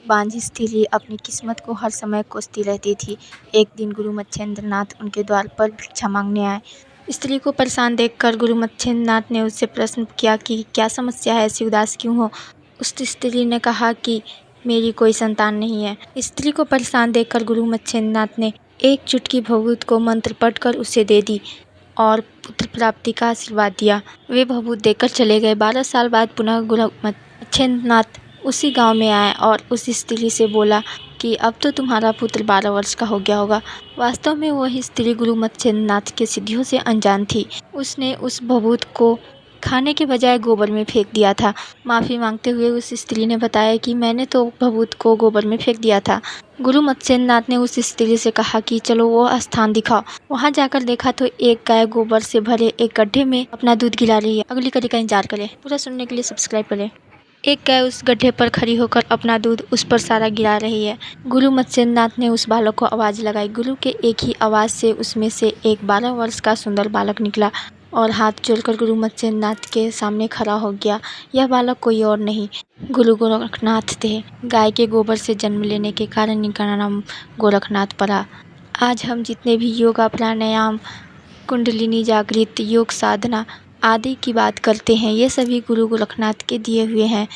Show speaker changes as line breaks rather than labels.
बांझी स्त्री अपनी किस्मत को हर समय कोसती रहती थी। एक दिन गुरु मच्छिंद्रनाथ उनके द्वार पर भिक्षा मांगने आए। स्त्री को परेशान देखकर गुरु मच्छिंद्रनाथ ने उससे प्रश्न किया कि क्या समस्या है, ऐसी उदास क्यों हो। उस स्त्री ने कहा कि मेरी कोई संतान नहीं है। स्त्री को परेशान देखकर गुरु मच्छिंद्रनाथ ने एक चुटकी भभूत को मंत्र पढ़कर उसे दे दी और पुत्र प्राप्ति का आशीर्वाद दिया। वे भभूत देकर चले गए। 12 साल बाद पुनः गुरु मच्छिंद्रनाथ उसी गांव में आए और उस स्त्री से बोला कि अब तो तुम्हारा पुत्र 12 वर्ष का हो गया होगा। वास्तव में वही स्त्री गुरु मच्छिंद्रनाथ की सिद्धियों से अनजान थी। उसने उस भभूत को खाने के बजाय गोबर में फेंक दिया था। माफ़ी मांगते हुए उस स्त्री ने बताया कि मैंने तो भभूत को गोबर में फेंक दिया था। गुरु मच्छिंद्रनाथ ने उस स्त्री से कहा कि चलो वो स्थान दिखाओ। वहां जाकर देखा तो एक गाय गोबर से भरे एक गड्ढे में अपना दूध गिरा रही है। अगली कड़ी का इंतजार करें। पूरा सुनने के लिए सब्सक्राइब करें। एक गाय उस गड्ढे पर खड़ी होकर अपना दूध उस पर सारा गिरा रही है। गुरु मच्छिंद्रनाथ ने उस बालक को आवाज़ लगाई। गुरु के एक ही आवाज़ से उसमें से एक 12 वर्ष का सुंदर बालक निकला और हाथ जोड़कर गुरु मच्छिंद्रनाथ के सामने खड़ा हो गया। यह बालक कोई और नहीं, गुरु गोरखनाथ थे। गाय के गोबर से जन्म लेने के कारण इनका नाम गोरखनाथ पड़ा। आज हम जितने भी योगा, प्राणायाम, कुंडलिनी जागृत, योग साधना आदि की बात करते हैं, ये सभी गुरु गोरखनाथ के दिए हुए हैं।